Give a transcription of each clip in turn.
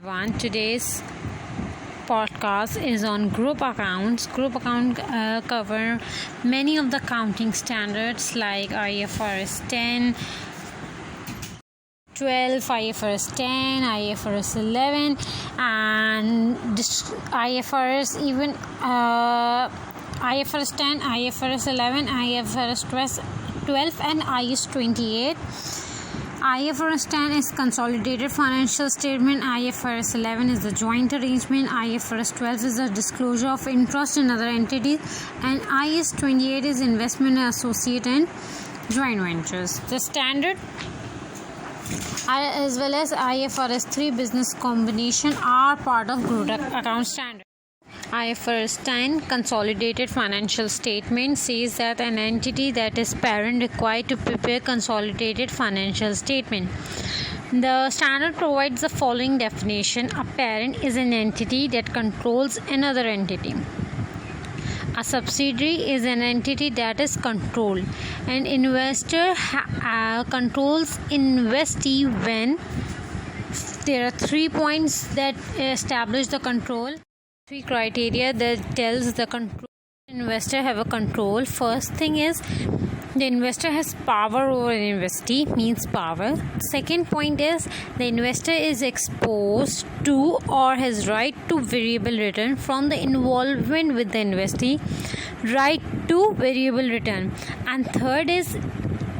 One today's podcast is on group accounts. Group account cover many of the accounting standards like IFRS 10, 12, IFRS 10, IFRS 11, and IFRS even IFRS 10, IFRS 11, IFRS 12, and IS 28. IFRS 10 is consolidated financial statement. IFRS 11 is the joint arrangement. IFRS 12 is the disclosure of interest in other entities, and IS 28 is investment in associate and joint ventures. The standard as well as IFRS 3 business combination are part of group account standard. IFRS 10 consolidated financial statement says that an entity that is parent required to prepare consolidated financial statement. The standard provides the following definition: a parent is an entity that controls another entity. A subsidiary is an entity that is controlled. An investor controls investee when there are 3 points that establish the control. 3 criteria that tells the investor have a control. First thing is the investor has power over an investee, means power. Second point is the investor is exposed to or has right to variable return from the involvement with the investee, right to variable return. And third is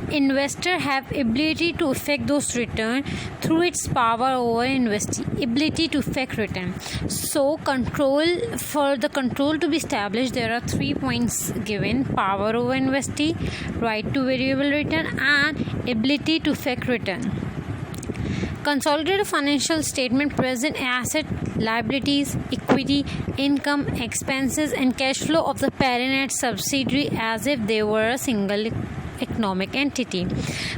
investor have ability to affect those return through its power over investee, ability to affect return. So for the control to be established, there are 3 points given: power over investee, right to variable return, and ability to affect return. Consolidated financial statement present asset, liabilities, equity, income, expenses, and cash flow of the parent and subsidiary as if they were a single economic entity.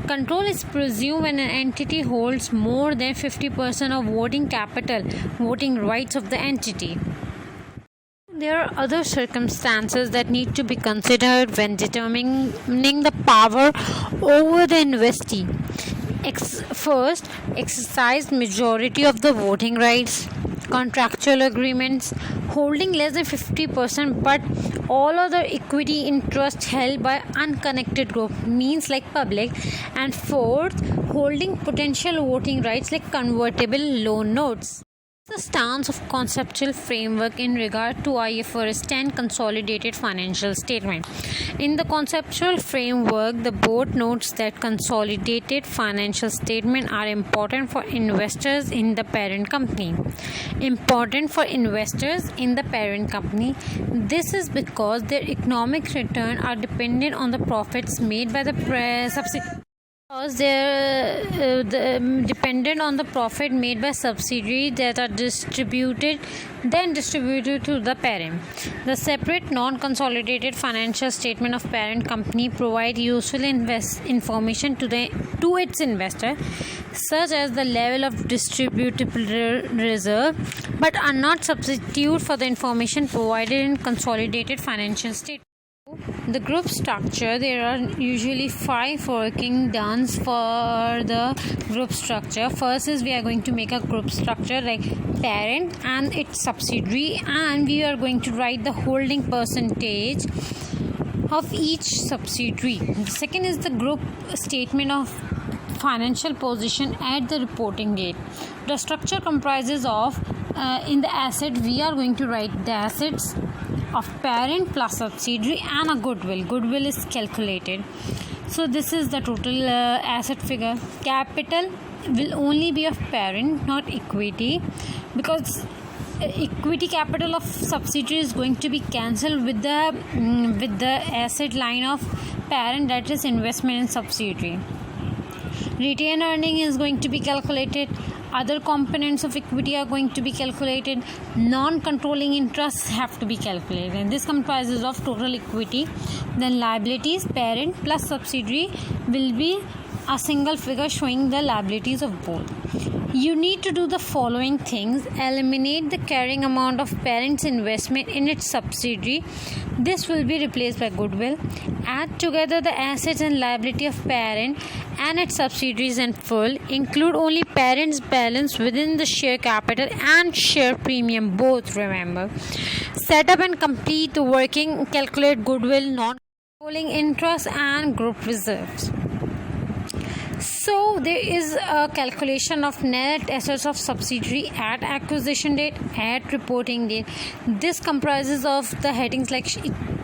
Control is presumed when an entity holds more than 50% of voting capital, voting rights of the entity. There are other circumstances that need to be considered when determining the power over the investee. First, exercise majority of the voting rights, contractual agreements, holding less than 50%, but all other equity interests held by unconnected group, means like public. And fourth, holding potential voting rights like convertible loan notes. The stance of conceptual framework in regard to IFRS 10 consolidated financial statement. In the conceptual framework, the board notes that consolidated financial statements are important for investors in the parent company. This is because their economic return are dependent on the profits made by the subsidiary. Because they're dependent on the profit made by subsidiaries that are distributed to the parent. The separate non-consolidated financial statement of parent company provide useful information to its investor, such as the level of distributable reserve, but are not substitute for the information provided in consolidated financial statement. The group structure, there are usually 5 working done for the group structure. First is we are going to make a group structure like parent and its subsidiary, and we are going to write the holding percentage of each subsidiary. The second is the group statement of financial position at the reporting date. The structure comprises of in the asset, we are going to write the assets of parent plus subsidiary and a goodwill. Goodwill is calculated. So this is the total asset figure. Capital will only be of parent, not equity, because equity capital of subsidiary is going to be cancelled with the asset line of parent, that is investment in subsidiary. Retained earning is going to be calculated. Other components of equity are going to be calculated. Non-controlling interests have to be calculated, and this comprises of total equity. Then liabilities, parent plus subsidiary, will be a single figure showing the liabilities of both. You need to do the following things: eliminate the carrying amount of parent's investment in its subsidiary. This will be replaced by goodwill. Add together the assets and liability of parent and its subsidiaries in full. Include only parent's balance within the share capital and share premium, both, remember. Set up and complete the working. Calculate goodwill, non-controlling interest and group reserves. So there is a calculation of net assets of subsidiary at acquisition date, at reporting date. This comprises of the headings like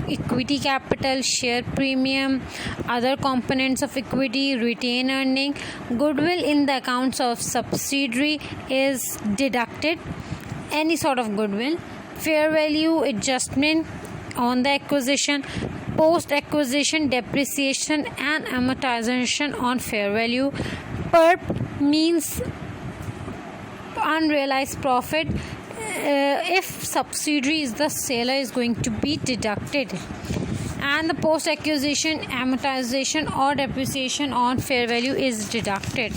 equity capital, share premium, other components of equity, retained earning. Goodwill in the accounts of subsidiary is deducted. Any sort of goodwill. Fair value adjustment on the acquisition, post-acquisition depreciation and amortization on fair value. PERP means unrealized profit. If subsidiary is the seller, is going to be deducted. And the post-acquisition amortization or depreciation on fair value is deducted.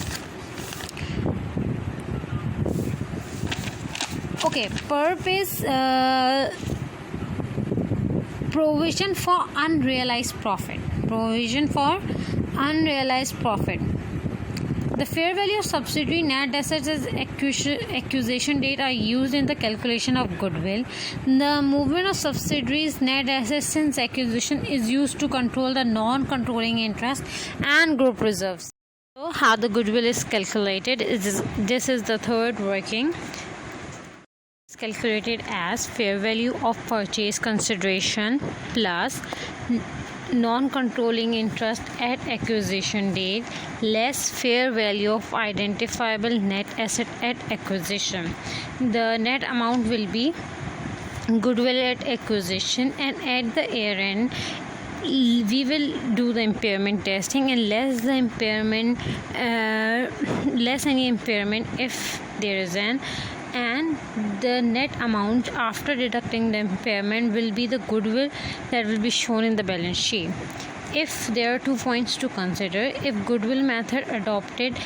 Okay, PERP is provision for unrealized profit. The fair value of subsidiary net assets as acquisition date are used in the calculation of goodwill. The movement of subsidiaries net assets since acquisition is used to control the non-controlling interest and group reserves. So how the goodwill is calculated is this is the third working. It's calculated as fair value of purchase consideration plus non-controlling interest at acquisition date less fair value of identifiable net asset at acquisition. The net amount will be goodwill at acquisition, and at the year end we will do the impairment testing, and less any impairment if there is an, and the net amount after deducting the impairment will be the goodwill that will be shown in the balance sheet. If there are 2 points to consider, if goodwill method adopted,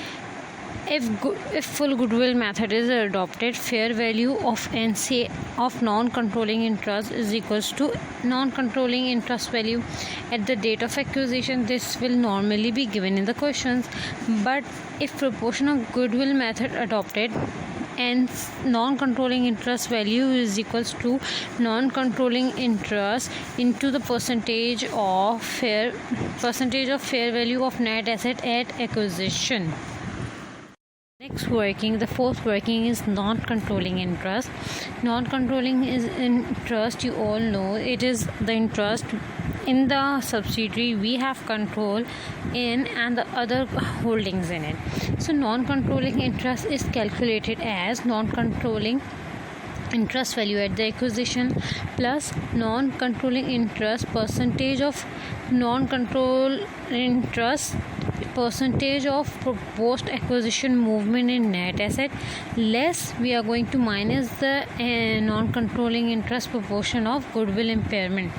if full goodwill method is adopted, fair value of NCA of non-controlling interest is equals to non-controlling interest value at the date of acquisition. This will normally be given in the questions. But if proportion of goodwill method adopted and non-controlling interest value is equals to non-controlling interest into the percentage of fair value of net asset at acquisition. Next working, the fourth working is non-controlling interest. Non-controlling is interest, you all know, it is the interest in the subsidiary we have control in and the other holdings in it. So non-controlling interest is calculated as non-controlling interest value at the acquisition plus non-controlling interest percentage of non-control interest percentage of post acquisition movement in net asset less we are going to minus the non-controlling interest proportion of goodwill impairment.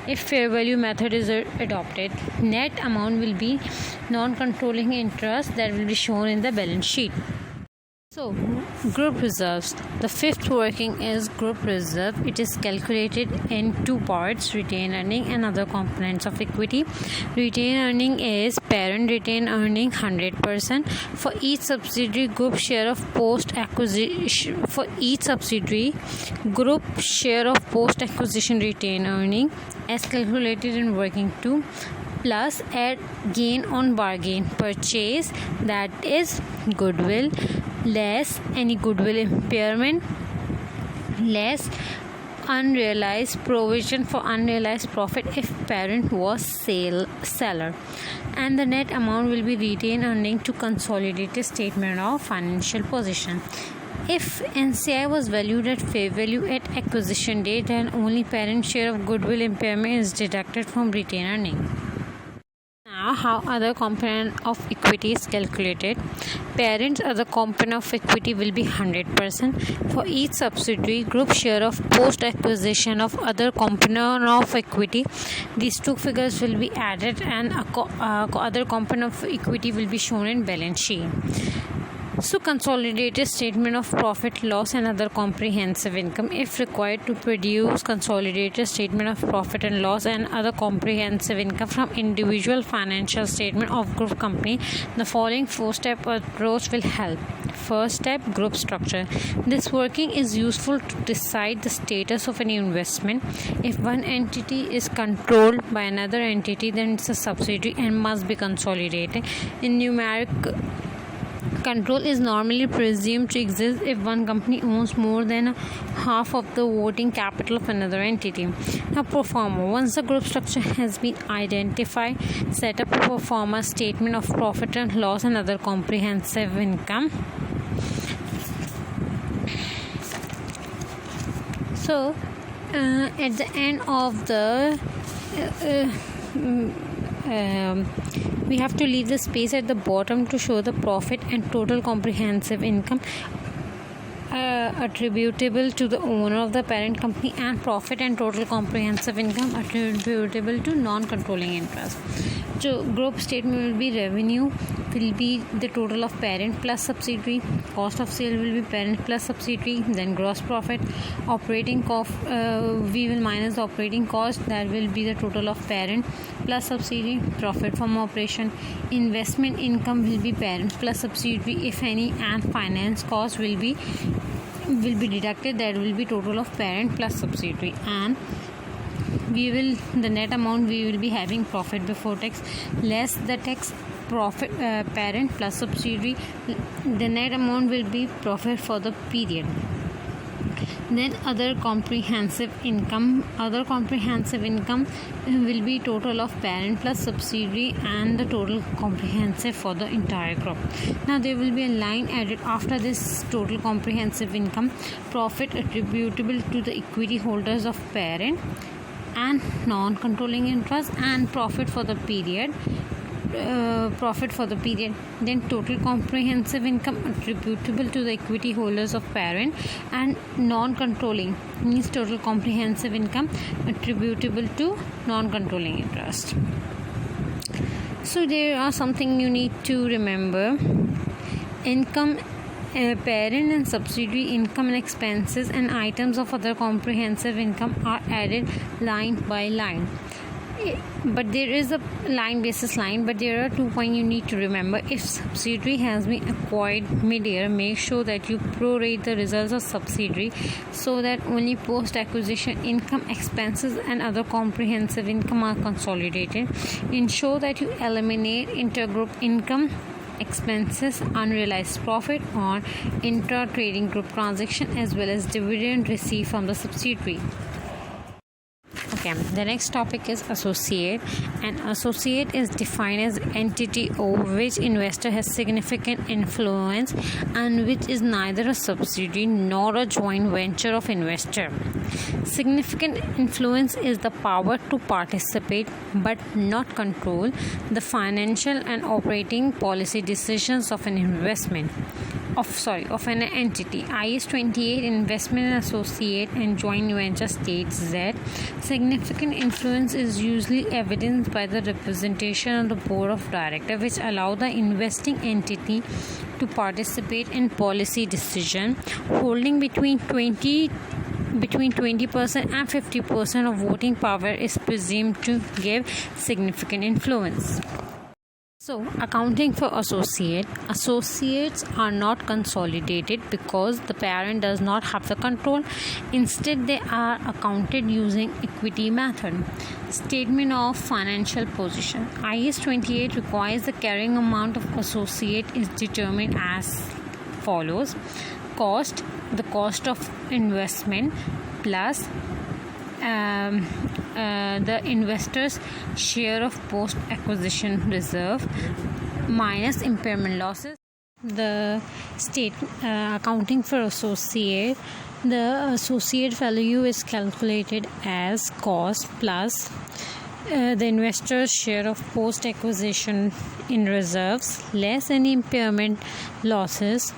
If fair value method is adopted, net amount will be non-controlling interest that will be shown in the balance sheet. So, group reserves. The fifth working is group reserve. It is calculated in two parts: retained earning and other components of equity. Retained earning is parent retained earning 100% for each subsidiary group share of post acquisition. For each subsidiary group share of post acquisition retained earning as calculated in working 2 plus add gain on bargain purchase, that is goodwill, less any goodwill impairment, less unrealized provision for unrealized profit if parent was seller, and the net amount will be retained earning to consolidated statement of financial position. If NCI was valued at fair value at acquisition date, then only parent share of goodwill impairment is deducted from retained earning. Now, how other component of equity is calculated. Parent's other component of equity will be 100% for each subsidiary group share of post acquisition of other component of equity. These two figures will be added and other component of equity will be shown in balance sheet. So, consolidated statement of profit, loss, and other comprehensive income. If required to produce consolidated statement of profit and loss and other comprehensive income from individual financial statement of group company, the following 4-step approach will help. First step, group structure. This working is useful to decide the status of any investment. If one entity is controlled by another entity, then it's a subsidiary and must be consolidated. In numeric control is normally presumed to exist if one company owns more than half of the voting capital of another entity. Now, pro forma. Once the group structure has been identified, set up a pro forma statement of profit and loss and other comprehensive income. So, at the end of the we have to leave the space at the bottom to show the profit and total comprehensive income attributable to the owner of the parent company and profit and total comprehensive income attributable to non-controlling interest. So group statement will be revenue will be the total of parent plus subsidiary, cost of sale will be parent plus subsidiary, then gross profit, operating cost we will minus the operating cost, that will be the total of parent plus subsidiary, profit from operation, investment income will be parent plus subsidiary if any, and finance cost will be deducted, that will be total of parent plus subsidiary, and the net amount we will be having profit before tax less the tax profit parent plus subsidiary, the net amount will be profit for the period. Then other comprehensive income will be total of parent plus subsidiary and the total comprehensive for the entire group. Now there will be a line added after this total comprehensive income, profit attributable to the equity holders of parent and non-controlling interest, and profit for the period, then total comprehensive income attributable to the equity holders of parent and non-controlling means total comprehensive income attributable to non-controlling interest. So there are something you need to remember. Income, parent and subsidiary income and expenses and items of other comprehensive income are added line by line. But there is a line basis line, but there are 2 points you need to remember. If subsidiary has been acquired mid-year, make sure that you prorate the results of subsidiary so that only post-acquisition income, expenses and other comprehensive income are consolidated. Ensure that you eliminate intergroup income, expenses, unrealized profit on intra-trading group transaction as well as dividend received from the subsidiary. Okay, the next topic is associate. An associate is defined as entity over which investor has significant influence and which is neither a subsidiary nor a joint venture of investor. Significant influence is the power to participate but not control the financial and operating policy decisions of an investment. Of an entity. IS 28 investment associate and joint venture states that significant influence is usually evidenced by the representation on the board of directors, which allow the investing entity to participate in policy decision holding between 20% and 50% of voting power is presumed to give significant influence. So, accounting for associates are not consolidated because the parent does not have the control. Instead, they are accounted using equity method. Statement of financial position. IS 28 requires the carrying amount of associate is determined as follows: cost, the cost of investment plus the investor's share of post-acquisition reserve minus impairment losses. The accounting for associate, the associate value is calculated as cost plus the investor's share of post-acquisition in reserves less any impairment losses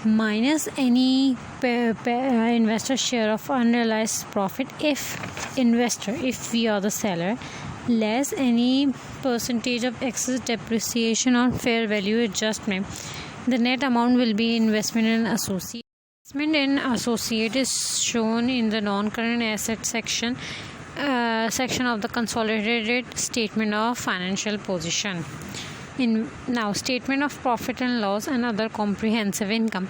minus any investor share of unrealized profit if we are the seller, less any percentage of excess depreciation on fair value adjustment The net amount will be investment in associate. Investment in associate is shown in the non-current asset section of the consolidated statement of financial position. Now, statement of profit and loss and other comprehensive income.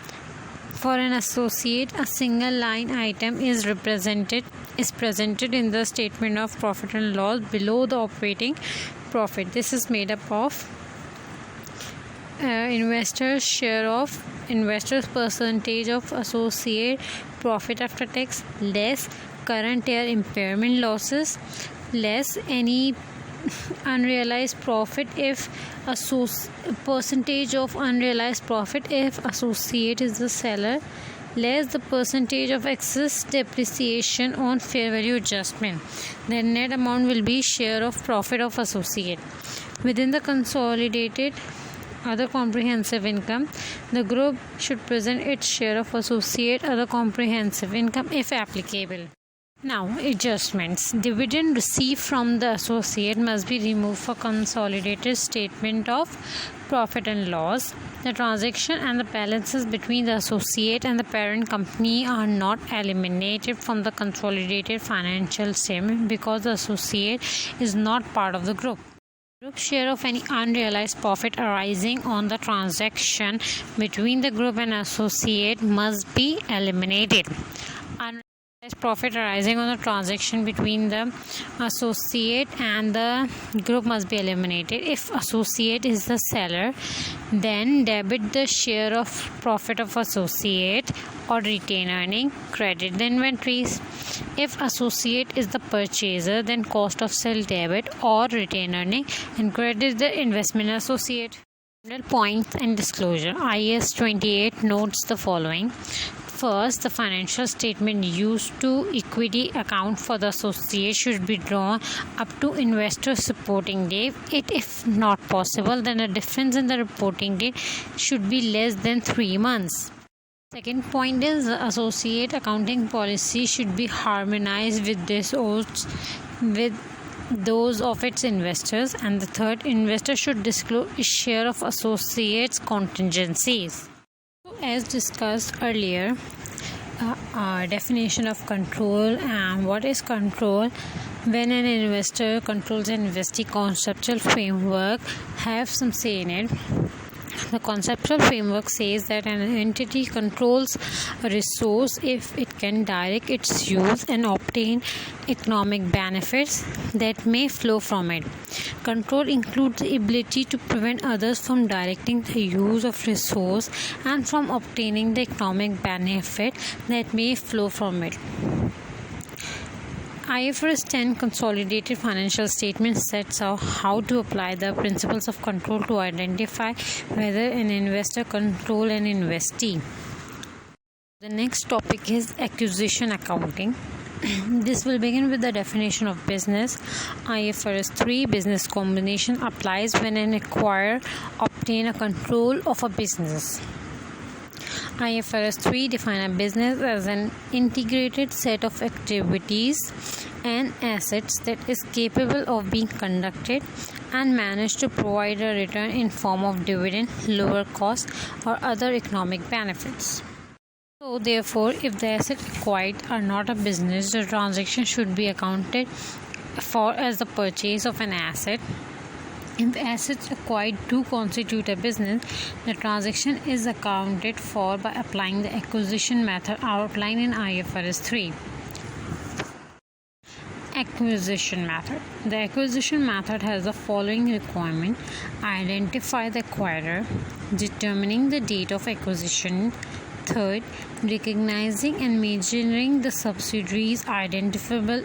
For an associate, a single line item is presented in the statement of profit and loss below the operating profit. This is made up of investors' percentage of associate profit after tax less current year impairment losses less any unrealized profit if percentage of unrealized profit if associate is the seller less the percentage of excess depreciation on fair value adjustment. The net amount will be share of profit of associate. Within the consolidated other comprehensive income, the group should present its share of associate other comprehensive income if applicable. Now, adjustments. Dividend received from the associate must be removed for consolidated statement of profit and loss. The transaction and the balances between the associate and the parent company are not eliminated from the consolidated financial statement because the associate is not part of the group. Group share of any unrealized profit arising on the transaction between the group and associate must be eliminated. Unrealized profit arising on the transaction between the associate and the group must be eliminated. If associate is the seller, then debit the share of profit of associate or retain earning, credit the inventories. If associate is the purchaser, then cost of sale debit or retain earning and credit the investment associate. Points and disclosure. IAS 28 notes the following. First, the financial statement used to equity account for the associate should be drawn up to investor reporting date. If not possible, then the difference in the reporting date should be less than 3 months. Second point is the associate accounting policy should be harmonized with those of its investors. And the third, investor should disclose its share of associates' contingencies. As discussed earlier, definition of control and what is control. When an investor controls an investee, conceptual framework have some say in it. The conceptual framework says that an entity controls a resource if it can direct its use and obtain economic benefits that may flow from it. Control includes the ability to prevent others from directing the use of resource and from obtaining the economic benefit that may flow from it. IFRS 10 Consolidated Financial Statement sets out how to apply the principles of control to identify whether an investor controls an investee. The next topic is acquisition accounting. This will begin with the definition of business. IFRS 3 business combination applies when an acquirer obtains a control of a business. IFRS 3 defines a business as an integrated set of activities and assets that is capable of being conducted and managed to provide a return in form of dividend, lower cost, or other economic benefits. So, therefore, if the assets acquired are not a business, the transaction should be accounted for as the purchase of an asset. If assets acquired do constitute a business, the transaction is accounted for by applying the acquisition method outlined in IFRS 3. Acquisition method. The acquisition method has the following requirement: identify the acquirer, determining the date of acquisition. Third, recognizing and measuring the subsidiaries' identifiable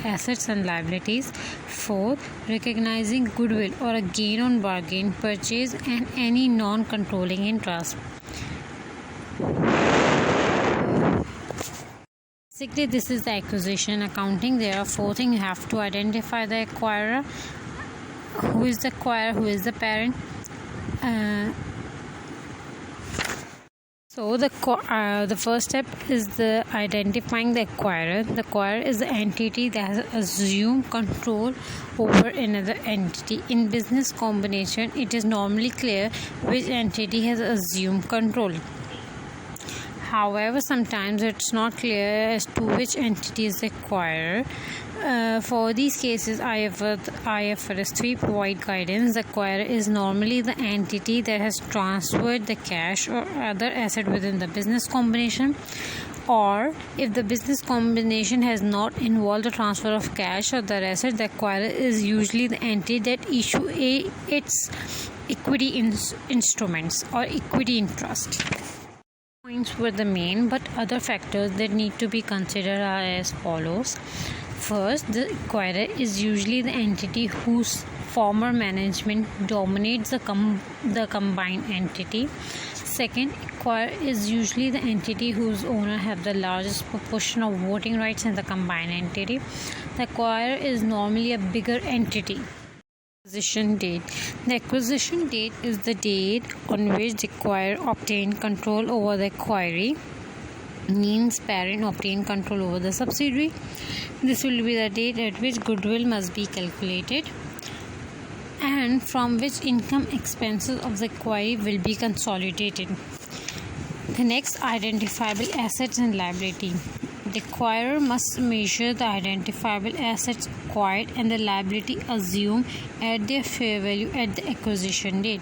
assets and liabilities. Fourth, recognizing goodwill or a gain on bargain purchase and any non-controlling interest. Basically, this is the acquisition accounting. There are 4 things. You have to identify the acquirer, who is the acquirer, who is the parent. So the first step is the identifying the acquirer. The acquirer is the entity that has assumed control over another entity. In business combination, it is normally clear which entity has assumed control. However, sometimes it's not clear as to which entity is the acquirer. For these cases, IFRS 3 provide guidance. The acquirer is normally the entity that has transferred the cash or other asset within the business combination, or if the business combination has not involved the transfer of cash or other asset, the acquirer is usually the entity that issue its equity instruments or equity interest. Points were the main, but other factors that need to be considered are as follows. First, the acquirer is usually the entity whose former management dominates the combined entity. Second, acquirer is usually the entity whose owner have the largest proportion of voting rights in the combined entity. The acquirer is normally a bigger entity. Acquisition date. The acquisition date is the date on which the acquirer obtained control over the acquiree, means parent obtained control over the subsidiary. This will be the date at which goodwill must be calculated and from which income expenses of the acquiree will be consolidated. The next, identifiable assets and liability. The acquirer must measure the identifiable assets acquired and the liability assumed at their fair value at the acquisition date.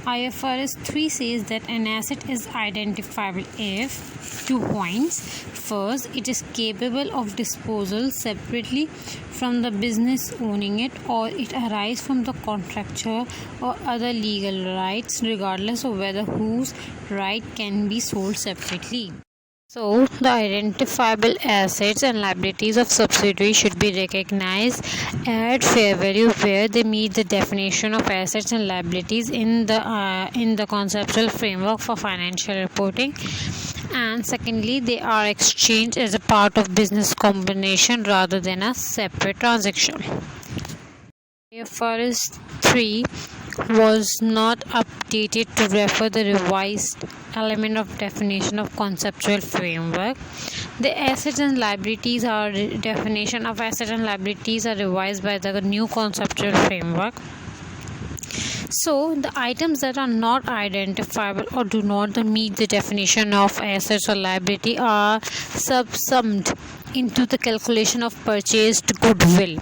IFRS 3 says that an asset is identifiable if 2 points. First, it is capable of disposal separately from the business owning it, or it arises from the contractual or other legal rights, regardless of whether whose right can be sold separately. So, the identifiable assets and liabilities of subsidiary should be recognized at fair value where they meet the definition of assets and liabilities in the conceptual framework for financial reporting. And secondly, they are exchanged as a part of business combination rather than a separate transaction. IFRS 3 was not updated to refer the revised element of definition of conceptual framework. The assets and liabilities are definition of assets and liabilities are revised by the new conceptual framework. So the items that are not identifiable or do not meet the definition of assets or liability are subsumed into the calculation of purchased goodwill.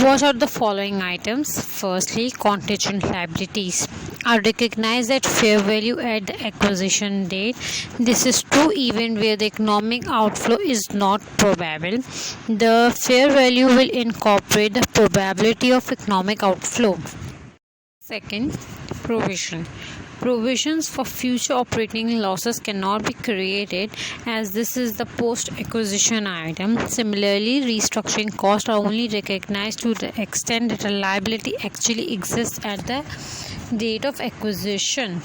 What are the following items? Firstly, contingent liabilities are recognized at fair value at the acquisition date. This is true even where the economic outflow is not probable. The fair value will incorporate the probability of economic outflow. Second, provision. Provisions for future operating losses cannot be created as this is the post-acquisition item. Similarly, restructuring costs are only recognized to the extent that a liability actually exists at the date of acquisition.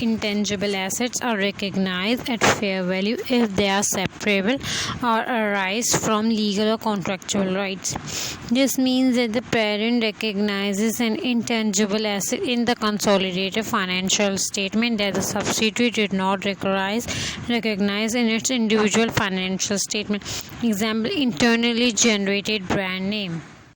Intangible assets are recognized at fair value if they are separable or arise from legal or contractual rights. This means that the parent recognizes an intangible asset in the consolidated financial statement that the subsidiary did not recognize in its individual financial statement. Example, internally generated brand name.